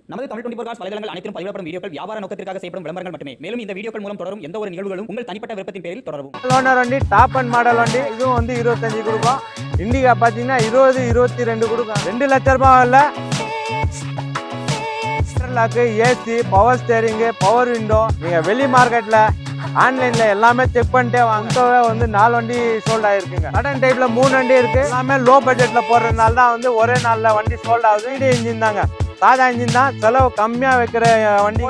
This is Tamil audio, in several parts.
நமது தமிழ் 24 காஸ் வலைதளங்கள் அனைத்தும் பதிவிடப்படும் வீடியோக்கள் வியாபார நோக்கத்திற்காக செய்யப்படும் விளம்பரங்கள் மட்டுமே. மேலும் இந்த வீடியோக்கள் மூலம் தொடரும் எந்த ஒரு நிகழ்வுகளும் உங்கள் தனிப்பட்ட விருப்பத்தின் பேரில் தொடரவும். லோனர் வண்டி டாப் அண்ட் மாடல் வண்டி இதுவும் வந்து 25 கொடுக்கும். இண்டிகா பார்த்தீங்கன்னா 20 22 கொடுக்கும். 2 லட்ச ரூபாய் இல்லை. Lock, AC, power steering, power window. நீங்கள் வெளி மார்க்கெட்டில் ஆன்லைனில் எல்லாமே செக் பண்ணிட்டே வாங்கவே வந்து 4 வண்டி சோல்ட் ஆகிருக்குங்க. கடன் டைப்பில் 3 வண்டி இருக்குது. எல்லாமே லோ பட்ஜெட்டில் போடுறதுனால தான் வந்து ஒரே நாளில் வண்டி சோல்ட் ஆகுது. வீடியோ இன்ஜின் தாங்க, சாதா இன்ஜின் தான். செலவு கம்மியாக வைக்கிற வண்டி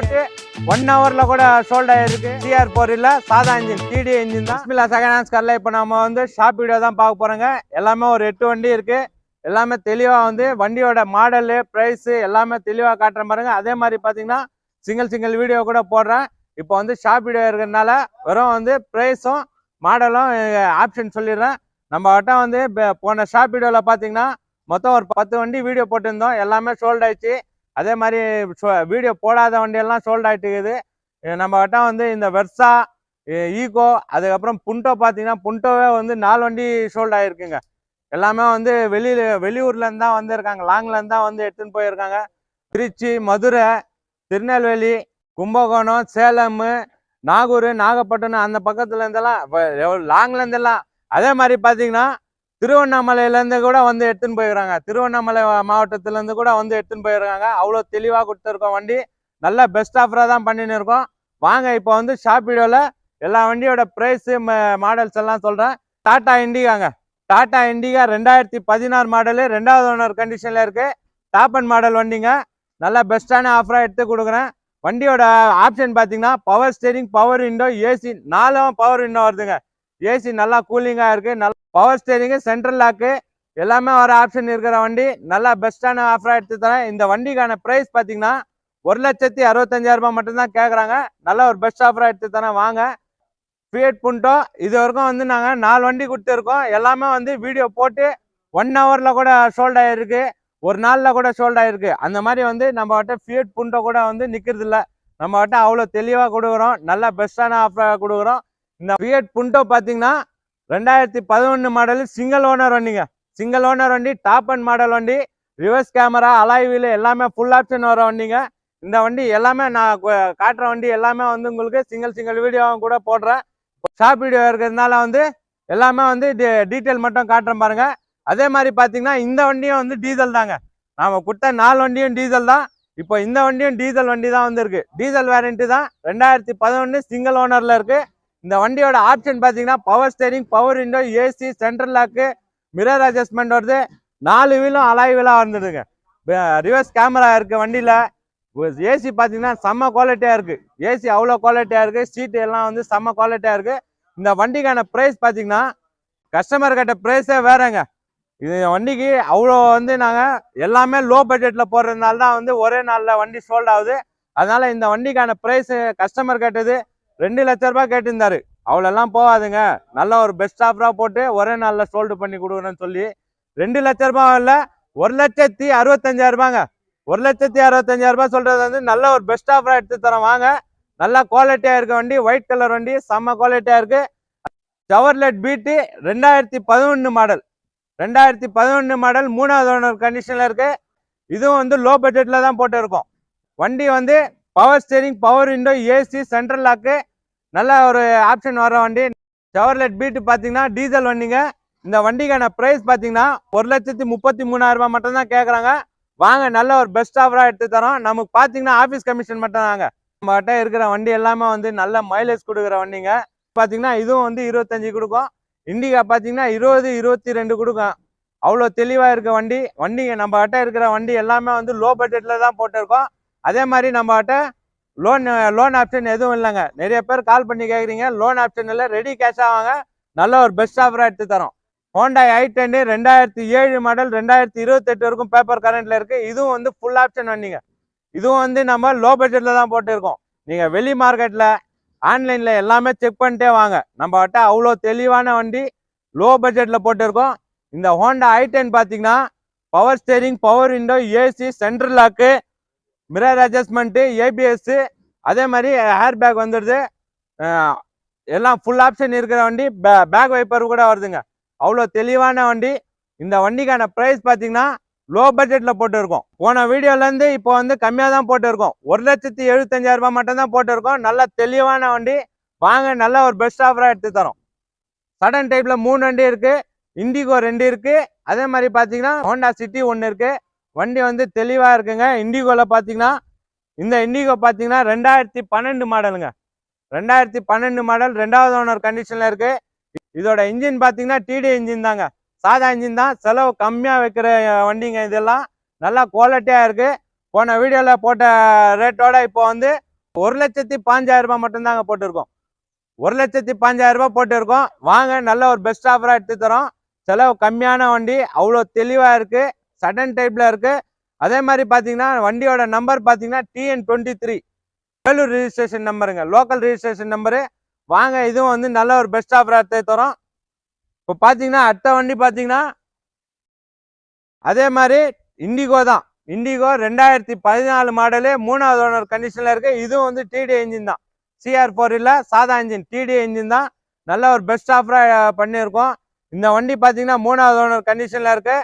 1 ஹவரில் கூட சோல்ட் ஆகிருக்கு. CR4 இல்லை, சாதா இன்ஜின், TDI இன்ஜின் தான். பிஸ்மில்லா செகண்ட் ஹேண்ட்ஸ் காரில் இப்போ நம்ம வந்து ஷாப் வீடியோ தான் பார்க்க போகிறோங்க. எல்லாமே ஒரு 8 வண்டி இருக்குது. எல்லாமே தெளிவாக வந்து வண்டியோட மாடலு, ப்ரைஸு எல்லாமே தெளிவாக காட்டுறேன் பாருங்க. அதே மாதிரி பார்த்தீங்கன்னா சிங்கிள் வீடியோ கூட போடுறேன். இப்போ வந்து ஷாப் வீடியோ இருக்கிறதுனால வெறும் வந்து ப்ரைஸும் மாடலும் ஆப்ஷன் சொல்லிடுறேன். நம்ம கிட்ட வந்து போன ஷாப் வீடியோவில் பார்த்தீங்கன்னா மொத்தம் ஒரு 10 வண்டி வீடியோ போட்டிருந்தோம். எல்லாமே சோல்ட் ஆயிடுச்சு. அதே மாதிரி வீடியோ போடாத வண்டியெல்லாம் சோல்ட் ஆகிட்டு இருக்குது. நம்ம கிட்ட வந்து இந்த வெர்சா, ஈகோ, அதுக்கப்புறம் புண்டோ பார்த்தீங்கன்னா புண்டோவே வந்து 4 வண்டி சோல்ட் ஆகிருக்குங்க. எல்லாமே வந்து வெளியூர்லேருந்து தான் வந்திருக்காங்க, லாங்லேருந்து தான் வந்து எடுத்துன்னு போயிருக்காங்க. திருச்சி, மதுரை, திருநெல்வேலி, கும்பகோணம், சேலம், நாகூர், நாகப்பட்டினம் அந்த பக்கத்துல இருந்தெல்லாம் லாங்லேருந்தெல்லாம். அதே மாதிரி பார்த்தீங்கன்னா திருவண்ணாமலையிலேருந்து கூட வந்து எடுத்துன்னு போயிருக்காங்க. திருவண்ணாமலை மாவட்டத்திலேருந்து கூட வந்து எடுத்துன்னு போயிருக்காங்க. அவ்வளோ தெளிவாக கொடுத்துருக்கோம். வண்டி நல்லா பெஸ்ட் ஆஃபராக தான் பண்ணின்னு இருக்கோம். வாங்க இப்போ வந்து ஷாப் வீடியோவில் எல்லா வண்டியோட ப்ரைஸு, மாடல்ஸ் எல்லாம் சொல்கிறேன். டாடா இண்டிகாங்க. டாடா இண்டிகா 2016 மாடலு, 2வது ஓனர் கண்டிஷனில் இருக்குது. டாப் அண்ட் மாடல் வண்டிங்க. நல்லா பெஸ்ட்டான ஆஃபராக எடுத்து கொடுக்குறேன். வண்டியோட ஆப்ஷன் பார்த்தீங்கன்னா power steering, power window, AC, 4 power window வருதுங்க. ஏசி நல்லா கூலிங்காக இருக்குது. நல்லா பவர் ஸ்டேரிங்கு, சென்ட்ரல் லாக்கு எல்லாமே வர ஆப்ஷன் இருக்கிற வண்டி. நல்லா பெஸ்ட்டான ஆஃபராக எடுத்து தரேன். இந்த வண்டிக்கான ப்ரைஸ் பார்த்தீங்கன்னா 1,65,000 ரூபாய் மட்டும்தான் கேட்குறாங்க. நல்ல ஒரு பெஸ்ட் ஆஃபராக எடுத்து தரேன். வாங்க. ஃபியட் புண்டோ இது வரைக்கும் வந்து நாங்கள் 4 வண்டி கொடுத்துருக்கோம். எல்லாமே வந்து வீடியோ போட்டு 1 ஹவரில் கூட சோல்ட் ஆகிருக்கு, ஒரு நாளில் கூட சோல்ட் ஆகிருக்கு. அந்த மாதிரி வந்து நம்ம கிட்ட ஃபியட் புண்டோ கூட வந்து நிற்கிறது இல்லை. நம்ம கிட்ட அவ்வளோ தெளிவாக கொடுக்குறோம். நல்லா பெஸ்ட்டான ஆஃபராக கொடுக்குறோம். இந்த ஃபியட் புண்டோ பார்த்தீங்கன்னா 2011 மாடல் சிங்கிள் ஓனர் வண்டிங்க. சிங்கிள் ஓனர் வண்டி, டாப் அண்ட் மாடல் வண்டி, ரிவர்ஸ் கேமரா, அலாய் வீல் எல்லாமே ஃபுல் ஆப்ஷன் வர வண்டிங்க. இந்த வண்டி எல்லாமே நான் காட்டுற வண்டி எல்லாமே வந்து உங்களுக்கு சிங்கிள் வீடியோவும் கூட போடுறேன். ஷாப் வீடியோ இருக்கிறதுனால வந்து எல்லாமே வந்து டீட்டெயில் மட்டும் காட்டுறேன் பாருங்க. அதே மாதிரி பார்த்தீங்கன்னா இந்த வண்டியும் வந்து டீசல் தாங்க. நாம கொடுத்த 4 வண்டியும் டீசல் தான். இப்போ இந்த வண்டியும் டீசல் வண்டி தான் வந்துருக்கு. டீசல் வேரண்டி தான். 2011 சிங்கிள் ஓனர்ல இருக்கு. இந்த வண்டியோட ஆப்ஷன் பார்த்தீங்கன்னா power steering, power window, AC, central lock, mirror adjustment வருது. 4 வீலும் அலாய் வீலாக வந்துடுங்க. ரிவர்ஸ் கேமரா இருக்கு வண்டியில். ஏசி பார்த்தீங்கன்னா செம்ம குவாலிட்டியாக இருக்குது. ஏசி அவ்வளோ குவாலிட்டியாக இருக்குது. சீட்டு எல்லாம் வந்து செம்ம குவாலிட்டியாக இருக்குது. இந்த வண்டிக்கான ப்ரைஸ் பார்த்தீங்கன்னா கஸ்டமர் கிட்ட ப்ரைஸே வேறங்க. இது வண்டிக்கு அவ்வளோ வந்து நாங்கள் எல்லாமே லோ பட்ஜெட்டில் போடுறதுனால தான் வந்து ஒரே நாளில் வண்டி சோல்ட் ஆகுது. அதனால் இந்த வண்டிக்கான ப்ரைஸு கஸ்டமர் கேட்டது 2 லட்ச ரூபாய் கேட்டிருந்தாரு. அவ்வளோலாம் போகாதுங்க, நல்ல ஒரு பெஸ்ட் ஆஃபராக போட்டு ஒரே நாளில் சோல்டு பண்ணி கொடுக்குறேன்னு சொல்லி 2 லட்ச ரூபாய் இல்லை, 1,65,000 ரூபாங்க. 1,65,000 ரூபாய் சொல்றது வந்து நல்ல ஒரு பெஸ்ட் ஆஃபரா எடுத்து தரோம். வாங்க. நல்லா குவாலிட்டியா இருக்க வண்டி, ஒயிட் கலர் வண்டி, செம்ம குவாலிட்டியா இருக்கு. செவர்லெட் பீட்டு 2011 மாடல், 2011 மாடல், 3வது ஓனர் கண்டிஷன்ல இருக்கு. இதுவும் வந்து லோ பட்ஜெட்ல தான் போட்டு இருக்கோம். வண்டி வந்து power steering, power window, AC, central lock நல்ல ஒரு ஆப்ஷன் வர வண்டி. செவர்லெட் பீட்டு பார்த்தீங்கன்னா டீசல் வண்டிங்க. இந்த வண்டிக்கான ப்ரைஸ் பார்த்தீங்கன்னா 1,33,000 ரூபாய் மட்டும் தான் கேட்குறாங்க. வாங்க, நல்ல ஒரு பெஸ்ட் ஆஃபராக எடுத்து தரோம். நமக்கு பார்த்தீங்கன்னா ஆஃபீஸ் கமிஷன் மட்டும் தாங்க. நம்ம கிட்ட இருக்கிற வண்டி எல்லாமே வந்து நல்ல மைலேஜ் கொடுக்குற வண்டிங்க. பார்த்தீங்கன்னா இதுவும் வந்து 25 கொடுக்கும். இண்டிகா பார்த்தீங்கன்னா 20 22 கொடுக்கும். அவ்வளோ தெளிவாக இருக்க வண்டி. வண்டிங்க நம்ம கிட்ட இருக்கிற வண்டி எல்லாமே வந்து லோ பட்ஜெட்டில் தான் போட்டிருக்கோம். அதே மாதிரி நம்ம கிட்ட லோன் ஆப்ஷன் எதுவும் இல்லைங்க. நிறைய பேர் கால் பண்ணி கேட்குறீங்க, லோன் ஆப்ஷன் இல்லை, ரெடி கேஷாக வாங்க. நல்ல ஒரு பெஸ்ட் ஆஃபராக எடுத்து தரோம். ஹோண்டா i10 2007 மாடல், 2028 வரைக்கும் பேப்பர் கரண்ட்ல இருக்கு. இதுவும் வந்து ஃபுல் ஆப்ஷன் வண்டிங்க. இதுவும் வந்து நம்ம லோ பட்ஜெட்ல தான் போட்டிருக்கோம். நீங்க வெளி மார்க்கெட்ல ஆன்லைன்ல எல்லாமே செக் பண்ணிட்டே வாங்க. நம்ம கிட்ட அவ்வளோ தெளிவான வண்டி லோ பட்ஜெட்ல போட்டிருக்கோம். இந்த ஹோண்டா i10 பார்த்தீங்கன்னா power steering, power window, AC, central lock, mirror adjustment, ABS, அதே மாதிரி ஹேர் பேக் வந்துடுது. எல்லாம் ஃபுல் ஆப்ஷன் இருக்கிற வண்டி. பேக் வைப்பர் கூட வருதுங்க. அவ்வளோ தெளிவான வண்டி. இந்த வண்டிக்கான ப்ரைஸ் பார்த்தீங்கன்னா லோ பட்ஜெட்ல போட்டு இருக்கோம். போன வீடியோல இருந்து இப்போ வந்து கம்மியா தான் போட்டு இருக்கோம். 1,75,000 ரூபாய் மட்டும் தான் போட்டு இருக்கோம். நல்ல தெளிவான வண்டி. வாங்க, நல்ல ஒரு பெஸ்ட் ஆஃபரா எடுத்து தரோம். சடன் டைப்ல 3 வண்டி இருக்கு. இண்டிகோ 2 இருக்கு. அதே மாதிரி பாத்தீங்கன்னா ஹோண்டா சிட்டி 1 இருக்கு. வண்டி வந்து தெளிவா இருக்குங்க. இண்டிகோல பாத்தீங்கன்னா இந்த இண்டிகோ பாத்தீங்கன்னா 2012 மாடலுங்க. 2012 மாடல் 2வது ஓனர் கண்டிஷன்ல இருக்கு. இதோட இன்ஜின் பாத்தீங்கன்னா டிடி இன்ஜின் தாங்க. சாதா இன்ஜின் தான். செலவு கம்மியா வைக்கிற வண்டிங்க இதெல்லாம். நல்லா குவாலிட்டியா இருக்கு. போன வீடியோல போட்ட ரேட்டோட இப்போ வந்து 1,15,000 ரூபாய் மட்டும் தாங்க போட்டிருக்கோம். 1,15,000 ரூபாய் போட்டிருக்கோம். வாங்க, நல்ல ஒரு பெஸ்ட் ஆஃபரா எடுத்து தரோம். செலவு கம்மியான வண்டி, அவ்வளோ தெளிவா இருக்கு. சடன் டைப்ல இருக்கு. அதே மாதிரி பாத்தீங்கன்னா வண்டியோட நம்பர் பாத்தீங்கன்னா TN23 வேலூர் ரிஜிஸ்ட்ரேஷன் நம்பருங்க. Local registration number. வாங்க, இதுவும் வந்து நல்ல ஒரு பெஸ்ட் ஆஃபரா எடுத்து தரோம். இப்போ பாத்தீங்கன்னா அடுத்த வண்டி பாத்தீங்கன்னா அதே மாதிரி இண்டிகோ தான். இண்டிகோ 2014 மாடலு 3வது ஓனர் கண்டிஷன்ல இருக்கு. இதுவும் வந்து டிடி இன்ஜின் தான். CR4 இல்ல, சாதா இன்ஜின், டிடி இன்ஜின் தான். நல்ல ஒரு பெஸ்ட் ஆஃபரா பண்ணியிருக்கோம். இந்த வண்டி பாத்தீங்கன்னா 3வது ஓனர் கண்டிஷன்ல இருக்கு.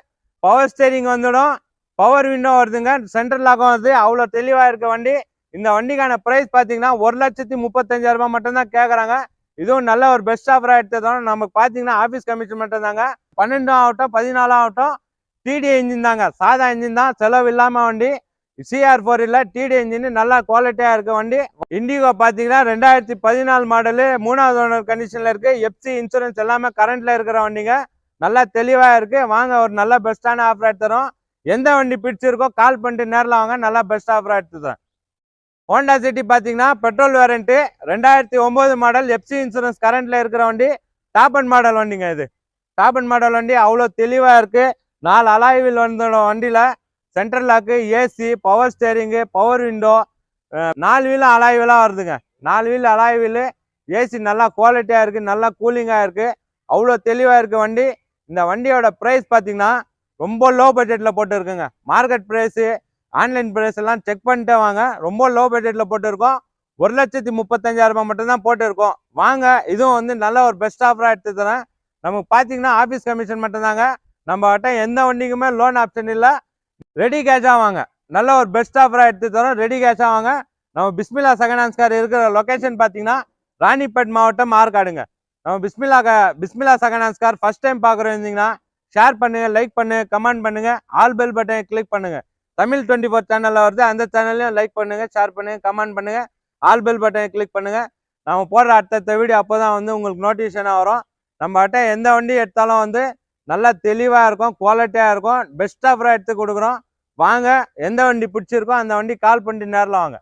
பவர் ஸ்டேரிங் வந்துடும். பவர் விண்டோ வருதுங்க. சென்ட்ரல் லாக்கும் வருது. அவ்வளோ தெளிவா இருக்க வண்டி. இந்த வண்டிக்கான பிரைஸ் பாத்தீங்கன்னா 1,35,000 ரூபாய் மட்டும் தான் கேட்கறாங்க. இதுவும் நல்ல ஒரு பெஸ்ட் ஆஃபரா எடுத்ததும் நமக்கு பாத்தீங்கன்னா ஆபீஸ் கமிஷன் மட்டும் தாங்க. 12 ஆகட்டும் 14 ஆகட்டும் டிடி இன்ஜின் தாங்க. சாதா இன்ஜின் தான். செலவு இல்லாம வண்டி. CR4 இல்ல, டிடி இன்ஜின். நல்லா குவாலிட்டியா இருக்க வண்டி. இண்டிகோ பாத்தீங்கன்னா 2014 மாடலு 3வது ஓனர் கண்டிஷன்ல இருக்கு. FC இன்சூரன்ஸ் எல்லாமே கரண்ட்ல இருக்கிற வண்டிங்க. நல்லா தெளிவா இருக்கு. வாங்க, ஒரு நல்ல பெஸ்டான ஆஃபர் எடுத்து தரோம். எந்த வண்டி பிடிச்சிருக்கோ கால் பண்ணிட்டு நேரில் வாங்க. நல்லா பெஸ்ட் ஆஃபரா எடுத்து தரேன். ஹோண்டா சிட்டி பாத்தீங்கன்னா பெட்ரோல் வேரண்ட் 2009 மாடல். FC இன்சூரன்ஸ் கரண்ட்ல இருக்கிற வண்டி. டாப் அண்ட் மாடல் வண்டிங்க இது. டாப் அண்ட் மாடல் வண்டி அவ்வளோ தெளிவா இருக்கு. 4 அலாய் வீல் வந்துடும் வண்டியில. Central lock, AC, power steering, power window, 4 வீலும் அலாய் வீலா வருதுங்க. 4 வீல் அலாய் வீலு. ஏசி நல்லா குவாலிட்டியா இருக்கு. நல்லா கூலிங்கா இருக்கு. அவ்வளோ தெளிவா இருக்கு வண்டி. இந்த வண்டியோட பிரைஸ் பாத்தீங்கன்னா ரொம்ப லோ பட்ஜெட்ல போட்டு இருக்குங்க. மார்க்கெட் பிரைஸ், ஆன்லைன் பிரைஸ் எல்லாம் செக் பண்ணிட்டே வாங்க. ரொம்ப லோ பட்ஜெட்ல போட்டு இருக்கோம். 1,35,000 ரூபாய் மட்டும் தான் போட்டு இருக்கோம். வாங்க, இதுவும் வந்து நல்ல ஒரு பெஸ்ட் ஆஃபரா எடுத்து தரேன். நமக்கு பாத்தீங்கன்னா ஆபீஸ் கமிஷன் மட்டும் தாங்க. நம்ம கிட்ட எந்த வண்டிக்குமே லோன் ஆப்ஷன் இல்லை. ரெடி கேஷா வாங்க. நல்ல ஒரு பெஸ்ட் ஆஃபரா எடுத்து தரோம். ரெடி கேஷா வாங்க. நம்ம பிஸ்மில்லா செகண்ட் ஹேண்ட்ஸ் கார் இருக்கிற லொகேஷன் பாத்தீங்கன்னா ராணிப்பேட் மாவட்டம், ஆற்காடுங்க. நம்ம Bismillah second hands car first time பாக்குறீங்கன்னா ஷேர் பண்ணுங்க, லைக் பண்ணுங்க, கமெண்ட் பண்ணுங்க, ஆல் பெல் பட்டனை கிளிக் பண்ணுங்க. தமிழ் 24 சேனல்ல வருது. அந்த சேனல்லையும் லைக் பண்ணுங்க, ஷேர் பண்ணுங்க, கமெண்ட் பண்ணுங்க, ஆல் பெல் பட்டனை கிளிக் பண்ணுங்க. நம்ம போடுற அடுத்த வீடியோ அப்போதான் வந்து உங்களுக்கு நோட்டிஃபிகேஷனாக வரும். நம்ம கிட்ட எந்த வண்டி எடுத்தாலும் வந்து நல்லா தெளிவா இருக்கும், குவாலிட்டியா இருக்கும். பெஸ்ட் ஆஃபரா எடுத்து கொடுக்குறோம். வாங்க, எந்த வண்டி பிடிச்சிருக்கோ அந்த வண்டி கால் பண்ணிட்டு நேரில் வாங்க.